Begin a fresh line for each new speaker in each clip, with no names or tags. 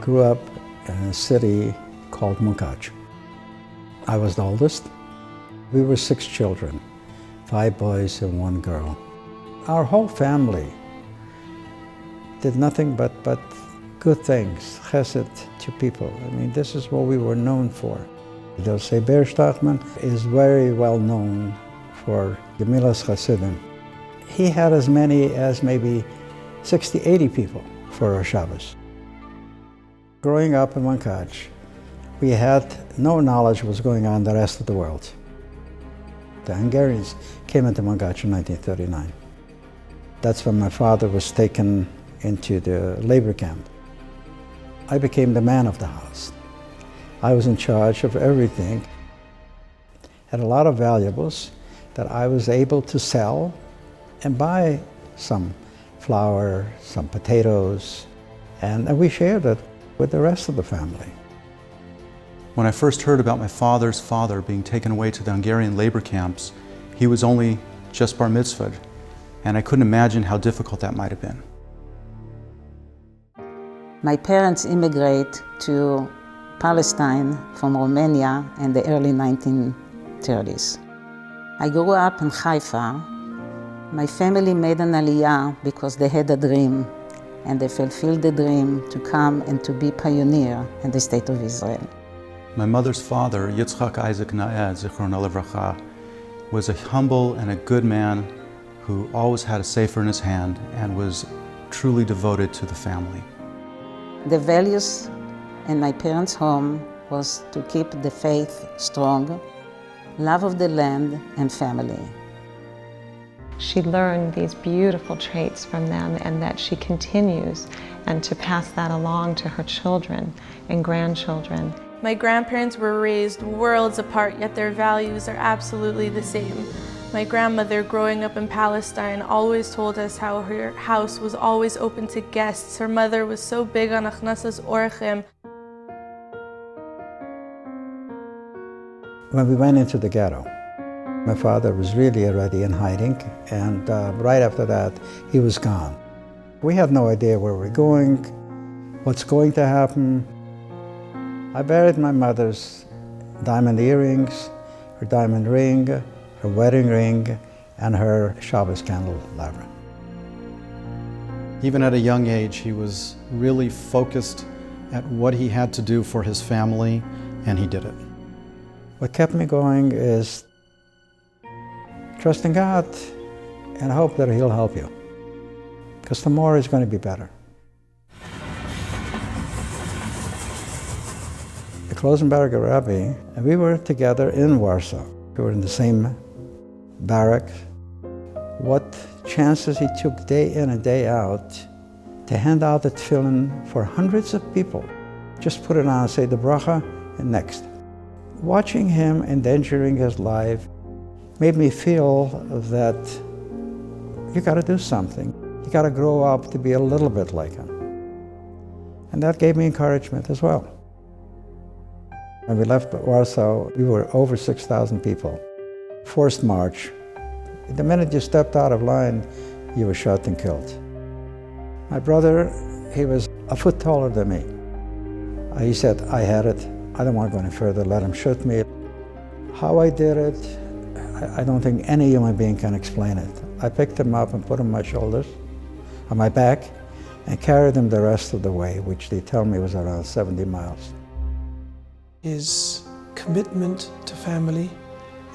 grew up in a city called Munkacs. I was the oldest. We were 6 children, 5 boys and 1 girl. Our whole family did nothing but good things, chesed to people. I mean, this is what we were known for. They'll say Ber Teichman is very well known for Gemilas Chasidim. He had as many as maybe 60, 80 people for our Shabbos. Growing up in Munkacs, we had no knowledge of what was going on in the rest of the world. The Hungarians came into Munkacs in 1939. That's when my father was taken into the labor camp. I became the man of the house. I was in charge of everything. Had a lot of valuables that I was able to sell and buy some flour, some potatoes, and we shared it with the rest of the family.
When I first heard about my father's father being taken away to the Hungarian labor camps, he was only just bar mitzvahed, and I couldn't imagine how difficult that might have been.
My parents immigrated to Palestine from Romania in the early 1930s. I grew up in Haifa. My family made an aliyah because they had a dream, and they fulfilled the dream to come and to be pioneer in the state of Israel.
My mother's father, Yitzchak Isaac Naed, Zichron Livracha, was a humble and a good man who always had a sefer in his hand and was truly devoted to the family.
The values in my parents' home was to keep the faith strong, love of the land and family.
She learned these beautiful traits from them, and that she continues and to pass that along to her children and grandchildren.
My grandparents were raised worlds apart, yet their values are absolutely the same. My grandmother, growing up in Palestine, always told us how her house was always open to guests. Her mother was so big on achnasas orchim.
When we went into the ghetto, my father was really already in hiding, and right after that, he was gone. We had no idea where we're going, what's going to happen. I buried my mother's diamond earrings, her diamond ring, her wedding ring, and her Shabbos candelabra.
Even at a young age, he was really focused at what he had to do for his family, and he did it.
What kept me going is trusting God and hope that He'll help you, because tomorrow is going to be better. The Klosenberger Rebbe, and we were together in Warsaw. We were in the same barrack. What chances he took day in and day out to hand out the tefillin for hundreds of people. Just put it on, say the bracha, and next. Watching him endangering his life made me feel that you got to do something. You got to grow up to be a little bit like him. And that gave me encouragement as well. When we left Warsaw, we were over 6,000 people. Forced march. The minute you stepped out of line, you were shot and killed. My brother, he was a foot taller than me. He said, I had it. I don't want to go any further. Let him shoot me. How I did it, I don't think any human being can explain it. I picked him up and put him on my shoulders, on my back, and carried him the rest of the way, which they tell me was around 70 miles.
His commitment to family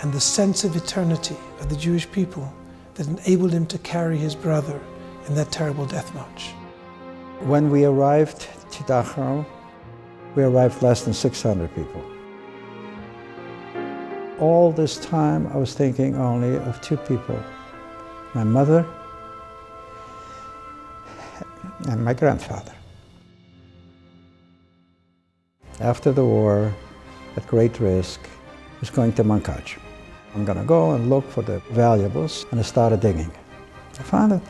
and the sense of eternity of the Jewish people that enabled him to carry his brother in that terrible death march.
When we arrived to Dachau, we arrived less than 600 people. All this time I was thinking only of 2 people, my mother and my grandfather. After the war, at great risk, I was going to Munkacs. I'm going to go and look for the valuables, and I started digging. I found it.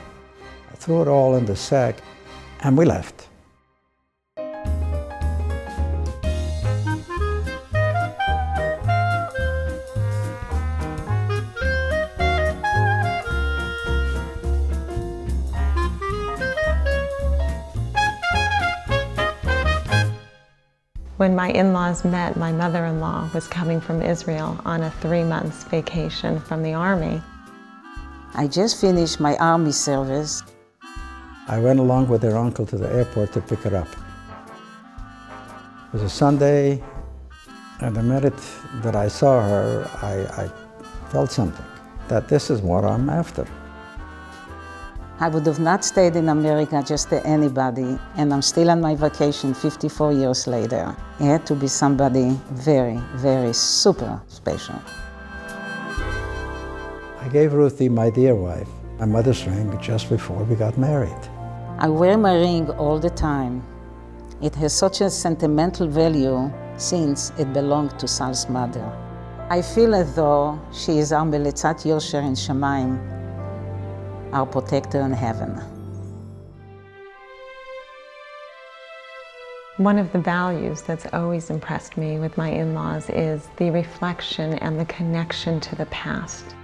I threw it all in the sack, and we left.
When my in-laws met, my mother-in-law was coming from Israel on a 3-month vacation from the army.
I just finished my army service.
I went along with her uncle to the airport to pick her up. It was a Sunday, and the minute that I saw her, I felt something, that this is what I'm after.
I would have not stayed in America just to anybody, and I'm still on my vacation 54 years later. It had to be somebody very, very super special.
I gave Ruthie, my dear wife, my mother's ring just before we got married.
I wear my ring all the time. It has such a sentimental value since it belonged to Sol's mother. I feel as though she is our Melitzat Yosher in Shemaim, our protector in heaven.
One of the values that's always impressed me with my in-laws is the reflection and the connection to the past.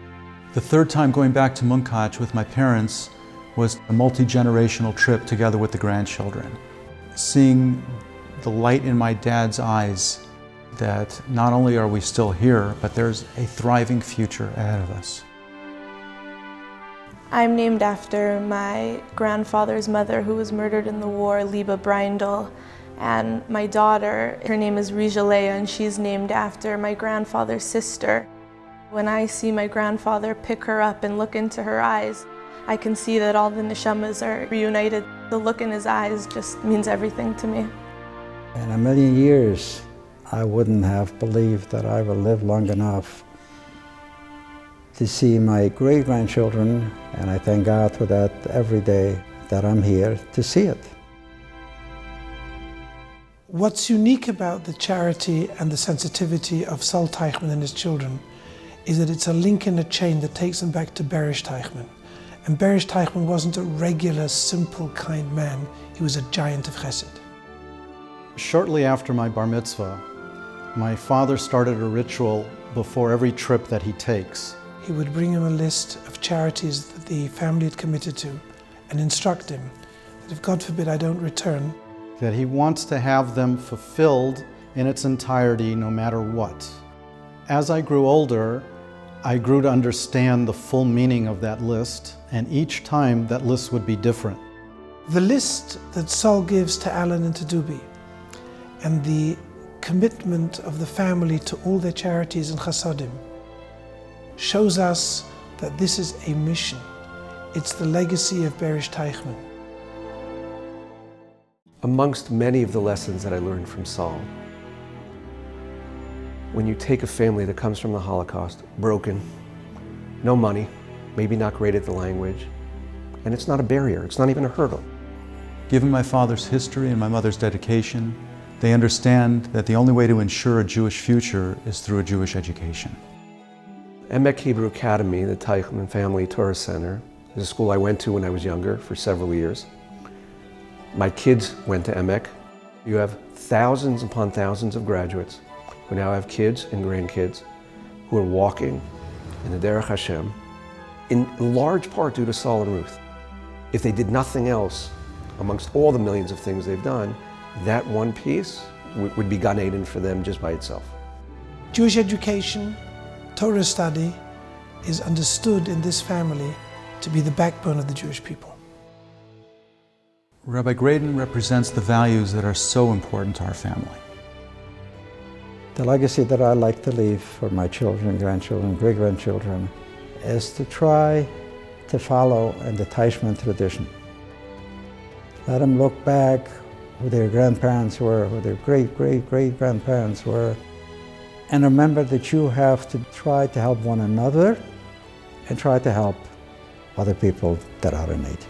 The third time going back to Munkacs with my parents was a multi-generational trip together with the grandchildren. Seeing the light in my dad's eyes that not only are we still here, but there's a thriving future ahead of us.
I'm named after my grandfather's mother who was murdered in the war, Liba Breindl, and my daughter, her name is Rija Leah, and she's named after my grandfather's sister. When I see my grandfather pick her up and look into her eyes, I can see that all the neshamas are reunited. The look in his eyes just means everything to me.
In a million years, I wouldn't have believed that I would live long enough to see my great-grandchildren, and I thank God for that every day that I'm here to see it.
What's unique about the charity and the sensitivity of Sol Teichman and his children is that it's a link in a chain that takes them back to Berish Teichman. And Berish Teichman wasn't a regular, simple, kind man. He was a giant of chesed.
Shortly after my bar mitzvah, my father started a ritual before every trip that he takes.
He would bring him a list of charities that the family had committed to and instruct him that if God forbid I don't return,
that he wants to have them fulfilled in its entirety no matter what. As I grew older, I grew to understand the full meaning of that list, and each time that list would be different.
The list that Sol gives to Alan and to Dubi, and the commitment of the family to all their charities and chasadim, shows us that this is a mission. It's the legacy of Berish Teichman.
Amongst many of the lessons that I learned from Sol, when you take a family that comes from the Holocaust, broken, no money, maybe not great at the language, and it's not a barrier, it's not even a hurdle.
Given my father's history and my mother's dedication, they understand that the only way to ensure a Jewish future is through a Jewish education.
Emek Hebrew Academy, the Teichman Family Torah Center, is a school I went to when I was younger for several years. My kids went to Emek. You have thousands upon thousands of graduates who now have kids and grandkids who are walking in the Derech Hashem, in large part due to Sol and Ruth. If they did nothing else, amongst all the millions of things they've done, that one piece would be Gan Eden for them just by itself.
Jewish education, Torah study, is understood in this family to be the backbone of the Jewish people.
Rabbi Graydon represents the values that are so important to our family.
The legacy that I like to leave for my children, grandchildren, great-grandchildren is to try to follow in the Teichman tradition. Let them look back who their grandparents were, who their great-great-great-grandparents were, and remember that you have to try to help one another and try to help other people that are in need.